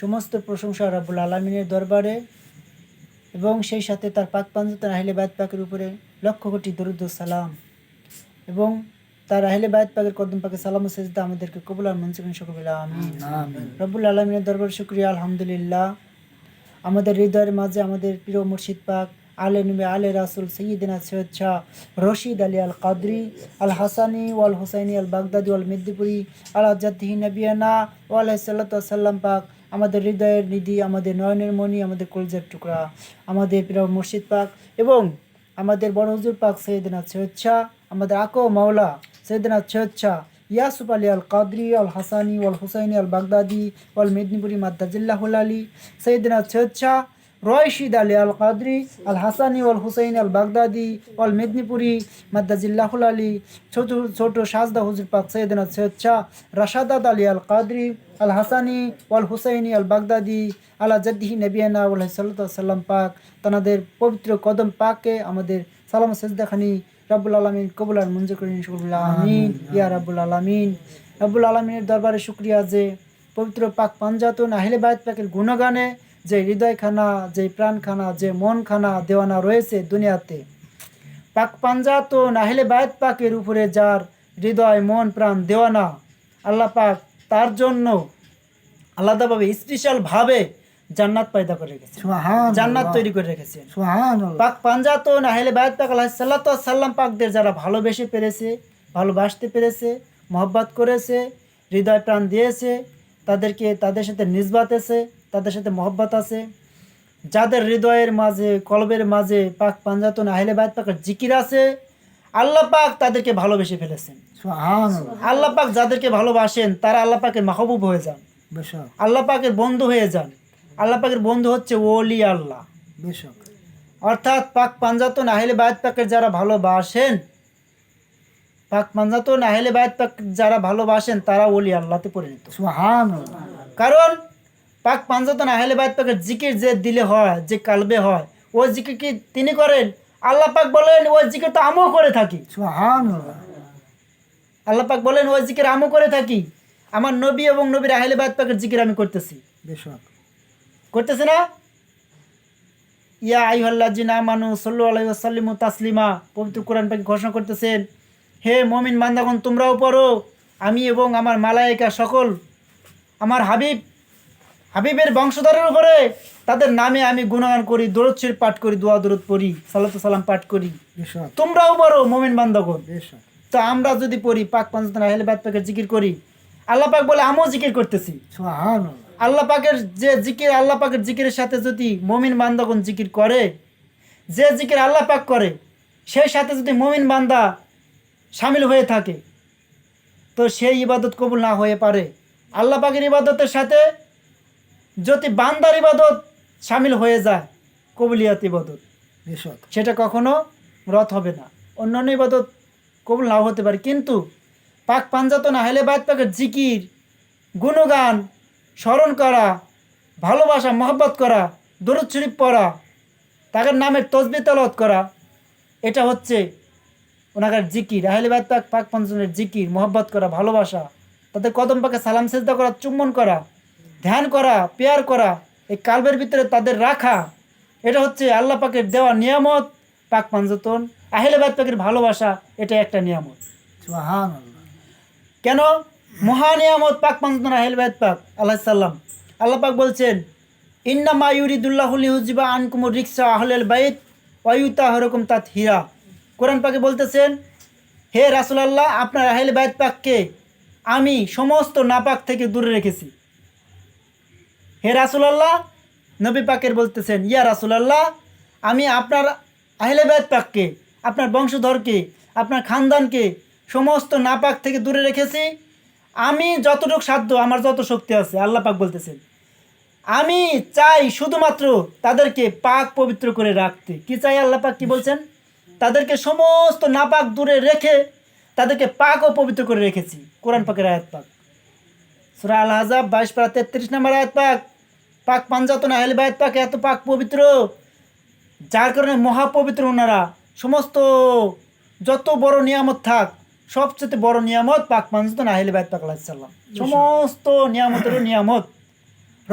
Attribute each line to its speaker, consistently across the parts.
Speaker 1: সমস্ত প্রশংসা রব্বুল আলামিনের দরবারে এবং সেই সাথে তার পাক পাঞ্জাতন আহলে বায়াত পাকের উপরে লক্ষ কোটি দরুদ ও সালাম এবং তার আহলে বায়াত পাকের কদম পাকে সালাম ও সেজদা আমাদেরকে কবুল আর মঞ্জুর করুন সকলে বলে আমিন। রব্বুল আলামিনের দরবারে শুকরিয়া আলহামদুলিল্লাহ। আমাদের হৃদয়ের মাঝে আমাদের প্রিয় মুর্শিদ পাক আলে নবী আলে রাসুল সৈয়দিনা সৈয়দ শাহ রশিদ আলী আল কাদরি আল হাসানি ওয়াল হুসাইনি আল বাগদাদি ওয়াল মেদিনীপুরি আল আজাদ্দিহি নবিয়ানা ওয়াল সাল্লাম পাক আমাদের হৃদয়ের নিধি, আমাদের নয়নের মণি, আমাদের কলজের টুকরা, আমাদের প্রিয় মুর্শিদ পাক এবং আমাদের বড় হুজুর পাক সৈয়দিনা সৈয়দ শাহ, আমাদের আকো মাওলা সৈয়দিনা সৈয়দ শাহ ইয়াসুফ আলী আল কাদরি আল হাসানি ওয়াল হুসাইনি আল বাগদাদি ওয়াল মেদিনীপুরি মাদ্দাজিল্লাহুল আলী সৈয়দিনা সৈয়দ শাহ রশিদ আলী আল কাদরি আল হাসানি ওয়াল হুসাইন আল বাগদাদি ওয়াল মেদিনীপুরি মাদ্দাজিল্লাহুল আলী ছোট ছোট সাজদা হুজুর পাক সৈয়দিনা সৈয়দ শাহ রাশাদাত আলী আল কাদরি আল হাসানি ওয়াল হুসাইনি আল বাগদাদি আলা জাদ্দিহি নবিয়ানা সাল্লাম পাক তাদের পবিত্র কদম পাকে আমাদের সালাম সেজদাখানি রব্বুল আলামিন কবুল আর মঞ্জুর করেন সকলে আমিন ইয়া রব্বুল আলামিন। রব্বুল আলামিনের দরবারে শুকরিয়া যে পবিত্র পাক পাঞ্জাতন আহলে বায়াত পাকের গুণগানে যে হৃদয়খানা, যে প্রাণখানা, যে মনখানা দেওয়ানা রয়েছে দুনিয়াতে, পাক পাঞ্জাতন আহলে বায়াত পাকের উপরে যার হৃদয় মন প্রাণ দেওয়ানা, আল্লাহ পাক তার জন্য আলাদাভাবে স্পেশালভাবে জান্নাত পয়দা করে রেখেছে, জান্নাত তৈরি করে রেখেছে। পাক পাঞ্জাতন আহলে বায়াত পাক আলাইহিস সাল্লাম পাকদের যারা ভালোবেসে পেরেছে, ভালোবাসতে পেরেছে, মহব্বত করেছে, হৃদয় প্রাণ দিয়েছে, তাদেরকে তাদের সাথে নিসবাত আছে, তাদের সাথে মহব্বত আছে, যাদের হৃদয়ের মাঝে কলবের মাঝে পাক পাঞ্জাতন আহলে বায়াত পাকের জিকির আছে, আল্লাহ পাক তাদেরকে ভালোবেসে ফেলেছেন। আল্লাহ পাক যাদেরকে ভালোবাসেন তারা আল্লাহ পাকের মাহবুব হয়ে যান, আল্লাহ পাকের বন্ধু হয়ে যান। আল্লাহ পাকের বন্ধু হচ্ছে ওলি আল্লাহ। অর্থাৎ পাক পাঞ্জাতন আহলে বায়াত পাকের যারা ভালোবাসেন, পাক পাঞ্জাতন আহলে বায়াত পাক যারা ভালোবাসেন তারা ওলি আল্লাহতে পরিণত। কারণ পাক পাঞ্জাতন আহলে বায়াত পাকের জিকির যে দিলে হয়, যে কালবে হয়, ওই জিকির কি তিনি করেন? আল্লাহ পাক বলেন ওই জিকির তো আমিও করে থাকি। আল্লাহ পাক বলেন ওই জিকির আমিও করে থাকি, আমার নবী এবং নবীর আহলে বায়াত পাকের জিকির আমি করতেছি, করতেছে না? ইয়া আইয়ুহাল্লাযিনা আমানু সাল্লু আলাইহি ওয়া সাল্লিমু তাসলিমা, পবিত্র কোরআন পাক ঘোষণা করতেছেন, হে মুমিন বান্দাগণ তোমরাও পড়ো, আমি এবং আমার মালায়েকা সকল আমার হাবিবের বংশধরের উপরে তাদের নামে আমি গুণগান করি, দরুদ শরীফ পাঠ করি, দোয়া দরুদ পড়ি, সালাতু সালাম পাঠ করি, তোমরাও পড়ো মুমিন বান্দাগণ। তো আমরা যদি পড়ি পাক পাঞ্জাতন আহলে বায়াত পাকের জিকির করি, আল্লাহ পাক বলে আমিও জিকির করতেছি। আল্লাহ পাকের যে জিকির, আল্লাহ পাকের জিকিরের সাথে যদি মুমিন বান্দাগণ জিকির করে, যে জিকির আল্লাহ পাক করে সেই সাথে যদি মুমিন বান্দা শামিল হয়ে থাকে, তো সেই ইবাদত কবুল না হয়ে পারে। আল্লাহ পাকের ইবাদতের সাথে যদি বান্দার ইবাদত শামিল হয়ে যায়, কবুলিয়াত ইবাদত, সেটা কখনো রদ হবে না। অন্যান্য ইবাদত কবুল নাও হতে পারে, কিন্তু পাক পাঞ্জাতন আহলে বায়াত পাকের জিকির, গুণগান, স্মরণ করা, ভালোবাসা, মহব্বত করা, দরুদ শরীফ পড়া, তাদের নামের তসবিহ তেলাওয়াত করা, এটা হচ্ছে ওনাকার জিকির। আহলে বায়াত পাক পাক পাঞ্জাতনের জিকির, মহব্বত করা, ভালোবাসা, তাদের কদম পাকে সালাম সেজদা করা, চুম্বন করা, ধ্যান করা, পেয়ার করা, এই কালবের ভিতরে তাদের রাখা, এটা হচ্ছে আল্লাহ পাকের দেওয়া নিয়ামত। পাক পাঞ্জাতন আহলে বায়াত পাকের ভালোবাসা এটা একটা নিয়ামত। কেন? মহা নিয়ামত পাক পাঞ্জাতন আহলে বায়াত পাক আলাইহিস সালাম। আল্লাহ পাক বলছেন, ইন্নামা ইউরিদুল্লাহু লিইউযিবা আনকুমুর রিকসা আহলাল বাইত ওয়া ইউতাহিরাকুম তাতহীরা। কোরআন পাকে বলতেছেন, হে রাসূলুল্লাহ, আপনার আহলে বায়াত পাককে আমি সমস্ত নাপাক থেকে দূরে রেখেছি। হে রাসূলুল্লাহ, নবী পাকের বলতেছেন, ইয়া রাসূলুল্লাহ, আমি আপনার আহলে বায়াত পাককে, আপনার বংশধরকে, আপনার খানদানকে সমস্ত নাপাক থেকে দূরে রেখেছি। আমি যতটুকু সাধ্য, আমার যত শক্তি আছে, আল্লাহ পাক বলতেছেন, আমি চাই শুধুমাত্র তাদেরকে পাক পবিত্র করে রাখতে। কি চাই? আল্লাহ পাক কি বলছেন? তাদেরকে সমস্ত নাপাক দূরে রেখে তাদেরকে পাক ও পবিত্র করে রেখেছি। কোরআন পাকের আয়াত পাক, সূরা আল আহজাব 22-33 নম্বর আয়াত পাক। পাক পাঞ্জাতন আহলে বায়াত পাক এত পাক পবিত্র, যার কারণে মহাপবিত্র ওনারা। সমস্ত যত বড় নিয়ামত থাক, সবচেয়ে বড় নিয়ামত পাক পাঞ্জাতন আহলে বায়াত পাক আলাইহিস সালাম। সমস্ত নিয়ামতেরও নিয়ামত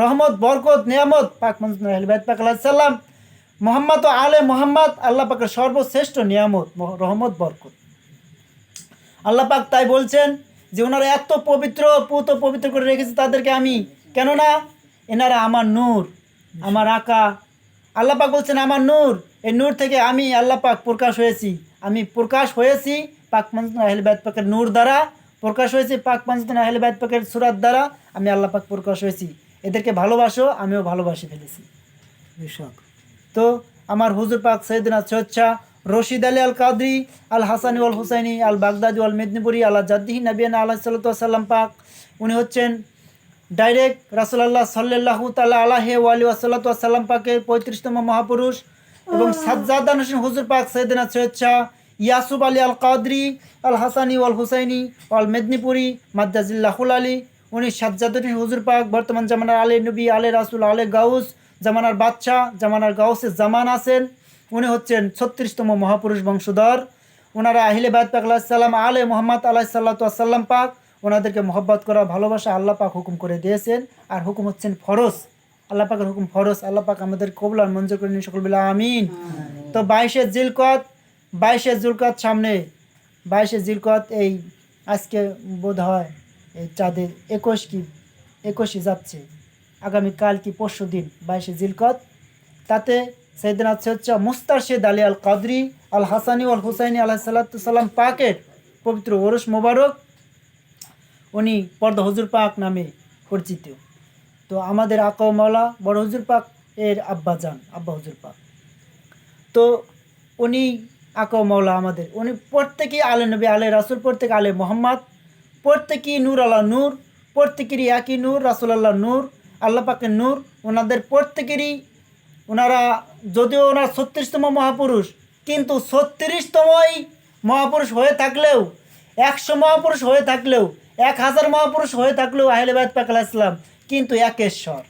Speaker 1: রহমত, বরকত, নিয়ামত পাক পাঞ্জাতন আহলে বাইত পাক আলাইহিস সালাম। মোহাম্মদ ও আলে মোহাম্মদ আল্লাহ পাকের সর্বশ্রেষ্ঠ নিয়ামত, রহমত, বরকত। আল্লাহ পাক তাই বলছেন যে ওনারা এত পবিত্র, পুত পবিত্র করে রেখেছে তাদেরকে আমি, কেননা এনারা আমার নূর, আমার আকা। আল্লাহ পাক বলছেন আমার নূর, এই নূর থেকে আমি আল্লাহ পাক প্রকাশ হয়েছি। আমি প্রকাশ হয়েছি পাক পাঞ্জাতন আহলে বাইত পাকের নূর দ্বারা, প্রকাশ হয়েছি পাক পাঞ্জাতন আহলে বাইত পাকের সূরাত দ্বারা। আমি আল্লাহ পাক প্রকাশ হয়েছি। এদেরকে ভালোবাসো, আমিও ভালোবাসি ফেলেছি। তো আমার হুজুর পাক সৈয়দনা সৈয়দ শাহ রশিদ আলী আল কাদরি আল হাসানি ওয়াল হুসাইনি আল বাগদাদি ওয়াল মেদিনীপুরি আল্লাহ জাদ্দিহি নবিয়ানা আলাইহিস সাল্লাতু ওয়াস সাল্লাম পাক, উনি হচ্ছেন ডাইরেক্ট রাসূলুল্লাহ সাল্লাল্লাহু তাআলা আলাইহি ওয়া আলিহি ওয়াসাল্লাতু ওয়াস সাল্লাম পাকের 35তম মহাপুরুষ। এবং সাজ্জাদ হোসেন হুজুর পাক সৈয়দনা সৈয়দ শাহ ইয়াসুফ আলী আল কাদরি আল হাসানি ওয়াল হুসাইনি ওয়াল মেদিনীপুরি মাদ্দাজিল্লাহুল আলী, উনি সাজ্জাদ হোসেন হুজুর পাক বর্তমান জামানার আলে নবী, আলে রাসূল, আলে গাউস, জামানার বাদশাহ, জামানার গাউসে জামান আছেন। উনি হচ্ছেন 36তম মহাপুরুষ বংশধর। ওনারা আহলে বাইত পাক আলাইহিস সালাম, আলে মোহাম্মদ আলাইহিস সাল্লাতু ওয়াস সাল্লাম পাক, ওনাদেরকে মহব্বত করা, ভালোবাসা আল্লাহ পাক হুকুম করে দিয়েছেন। আর হুকুম হচ্ছেন ফরজ, আল্লাহ পাকের হুকুম ফরজ। আল্লাহ পাক আমাদের কবুল আর মঞ্জুর করে নিন সকল বলে আমিন। তো 22শে জিলকত সামনে, 22শে জিলকত এই আজকে বোধ হয় এই চাঁদের 21 যাচ্ছে, আগামীকাল কি পরশু দিন 22শে জিলকত। তাতে সৈয়দনা সৈয়দ শাহ মুস্তারশেদ আলী আল কাদরি আল হাসানি ওয়াল হুসাইনি আলাইহিস সালাতু সালাম পাকের পবিত্র ওরস মোবারক, উনি পর্দা হুজুর পাক নামে পরিচিত। তো আমাদের আকা ও মাওলা বড় হুজুর পাক এর আব্বাজান, আব্বা হুজুর পাক। তো উনি আকা ও মাওলা আমাদের, উনি প্রত্যেকেই আলে নবী, আলে রাসূল, প্রত্যেকে আলে মোহাম্মদ, প্রত্যেকেই নূর আল্লাহ নূর, প্রত্যেকেরই একই নূর, রাসূল আল্লাহ নূর, আল্লাহ পাকের নূর। ওনাদের প্রত্যেকেরই, ওনারা যদিও ওনার 36তম মহাপুরুষ, কিন্তু 36তমই মহাপুরুষ হয়ে থাকলেও, 100 মহাপুরুষ হয়ে থাকলেও, 1000 মহাপুরুষ হয়ে থাকলেও আহলে বাইত পাক আলাইহিস সালাম কিন্তু একেশ্বর,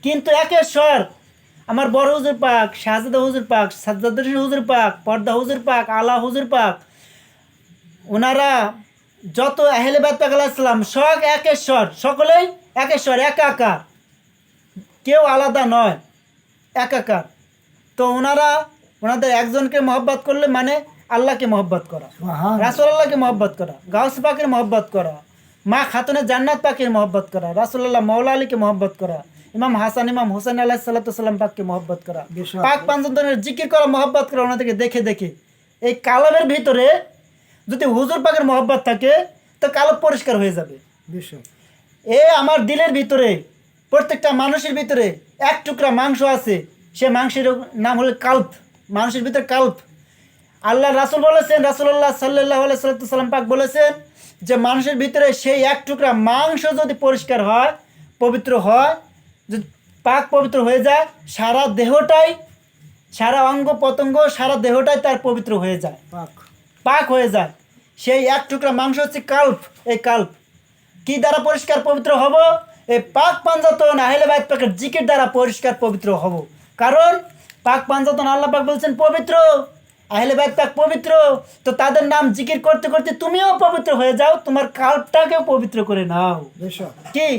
Speaker 1: কিন্তু একেশ্বর। আমার বড় হুজুর পাক, শাহজাদা হুজুর পাক, সাজ্জাদ হুজুর পাক, পর্দা হুজুর পাক, আলা হুজুর পাক, ওনারা যত আহলে বাইত পাক আলাইহিস সালাম সব একেশ্বর, সকলেই একেশ্বর, একাকার, কেউ আলাদা নয়, একাকার। তো ওনাদের একজনকে মহব্বত করলে মানে আল্লাহকে মহব্বত করা, রাসূল আল্লাহকে মহব্বত করা, গাউস পাকের মহব্বত করা, মা খাতুনে জান্নাত পাকের মহব্বত করা, রাসূলুল্লাহ মাওলা আলীকে মহব্বত করা, ইমাম হাসান, ইমাম হোসেন আলাইহিস সালাতু সালাম পাককে মহব্বত করা, পাক পাঞ্জাতনের জিকির করা, মহব্বত করা ওনাদেরকে দেখে দেখে। এই কালামের ভিতরে যদি হুজুর পাকের মহব্বত থাকে তো কালব পরিষ্কার হয়ে যাবে। আমার দিলের ভিতরে, প্রত্যেকটা মানুষের ভিতরে এক টুকরা মাংস আছে, সে মাংসের নাম হলো কাল্প, মানুষের ভিতরে কাল্প। আল্লাহ রাসূল বলেছেন, রাসূলুল্লাহ সাল্লাল্লাহু আলাইহি সাল্লাম পাক বলেছেন যে মানুষের ভিতরে সেই এক টুকরা মাংস যদি পরিষ্কার হয়, পবিত্র হয়, যদি পাক পবিত্র হয়ে যায়, সারা দেহটাই, সারা অঙ্গ প্রত্যঙ্গ, সারা দেহটাই তার পবিত্র হয়ে যায়, পাক হয়ে যায়। সেই এক টুকরা মাংস হচ্ছে কাল্প। এই কাল্প কি দ্বারা পরিষ্কার পবিত্র হব? এই পাক পাঞ্জাতন আহলে বাইত পাকের জিকির দ্বারা পরিষ্কার পবিত্র হব। কারণ পাক পাঞ্জাতন আল্লাহ পাক বলছেন পবিত্র, আহলে বাইত পাক পবিত্র। তো তাদের নাম জিকির করতে করতে তুমিও পবিত্র হয়ে যাও, তোমার কাল্পটাকেও পবিত্র করে নাও। কি?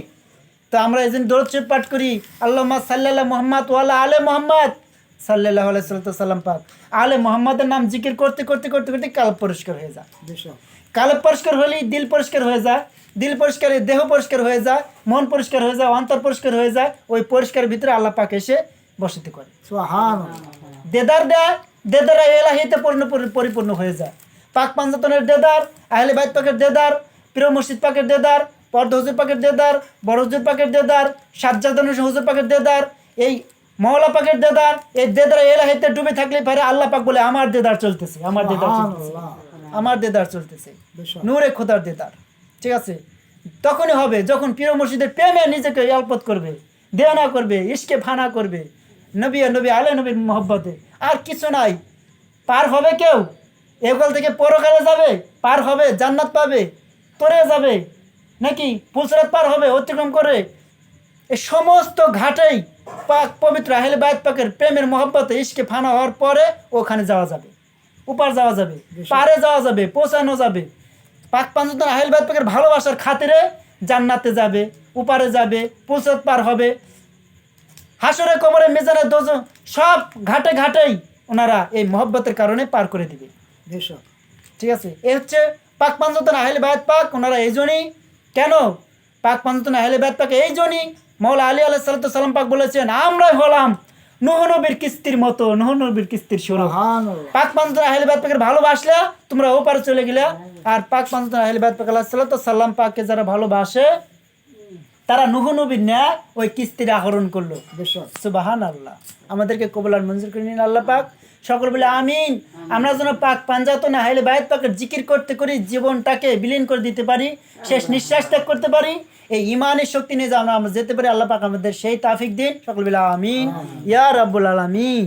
Speaker 1: তো আমরা এই জন্য দরুদ শরীফ পাঠ করি, আল্লাহুম্মা সাল্লাল্লাহু মুহাম্মদ ওয়া আলা আলে মুহাম্মদ সাল্লাল্লাহু আলাইহি সাল্লাম পাক। আলে মুহাম্মাদের নাম জিকির করতে করতে করতে করতে কাল্প পরিষ্কার হয়ে যায়। কাল্প পরিষ্কার হলেই দিল পরিষ্কার হয়ে যায়, দিল পরিষ্কারে দেহ পরিষ্কার হয়ে যায়, মন পরিষ্কার হয়ে যায়, অন্তর পরিষ্কার হয়ে যায়। ওই পরিষ্কার ভিতরে আল্লাহ পাক এসে বসতি করে, দেদার দেয়, দেদারা এলাহিতে পরিপূর্ণ হয়ে যায়। পাক পাঞ্জাতনের দেদার, আহলে বাইত পাকের দেদার, প্রিয় মসজিদ পাকের দেদার, পর্দা হুজুর পাকের দেদার, বড় হুজুর পাকের দেদার, সাজ্জাদ হুজুর পাকের দেদার, এই মাওলা পাকের দেদার, এই দেদারা এলাহিতে ডুবে থাকলে পারে আল্লাহ পাক বলে আমার দেদার চলতেছে, আমার দেদার চলতেছে, আমার দেদার চলতেছে, নূরে খোদার দেদার। ঠিক আছে? তখনই হবে যখন প্রিয় মসজিদের প্রেমে নিজেকে আলপত করবে, দেওয়ানা করবে, ইশকে ফানা করবে, নবী আলে নবীর মহব্বতে। আর কিছু নাই। পার হবে কেউ এগুলো থেকে পরকালে যাবে, পার হবে, জান্নাত পাবে, তরে যাবে নাকি ফুলসরাত পার হবে অতিক্রম করে। এই সমস্ত ঘাটেই পাক পবিত্র আহলে বাইত পাকের প্রেমের মহব্বতে ইশকে ফানা হওয়ার পরে ওখানে যাওয়া যাবে, উপার যাওয়া যাবে, পারে যাওয়া যাবে, পৌঁছানো যাবে। পাক পাঞ্জাতন আহলে বাইত পাকের ভালোবাসার খাতিরে জান্নাতে যাবে, উপারে যাবে, পুলসত পার হবে, হাসরে কবরে মেজানে দোজো সব ঘাটে ঘাটেই ওনারা এই মহব্বতের কারণে পার করে দিবে। ঠিক আছে, এই হচ্ছে পাক পাঞ্জতন আহলে বায়াত পাক। ওনারা এই জন্যই, কেন পাক পাঞ্জতন আহলে বায়াত পাক এই জন্যই মৌলা আলী আলাইহিস সালাম পাক বলেছেন, আমরাই হলাম নূহ নবীর কিস্তির মতো, নূহ নবীর কিস্তির স্বরূপ। পাক পাঞ্জতন আহলে বায়াত পাকের ভালোবাসলে তোমরা ওপারে চলে গেলে, আর পাক পাঞ্জতন আহলে বায়াত পাক আলাইহিস সালাম পাককে যারা ভালোবাসে তারা নূহ নবীর ন্যায় ওই কিস্তির আহরণ করলো। সুবহানাল্লাহ। আমাদেরকে কবুল আর মঞ্জুর করে নিন আল্লাহ পাক। সকল বলে আমিন। আমরা যেন পাক পাঞ্জাতন আহলে বায়াত পাকের জিকির করতে করে জীবনটাকে বিলীন করে দিতে পারি, শেষ নিঃশ্বাস ত্যাগ করতে পারি, এই ইমানের শক্তি নিয়ে যেন আমরা যেতে পারি। আল্লাহ পাক আমাদের সেই তাফিক দিন। সকল বলে আমিন ইয়া রাব্বুল আলামিন।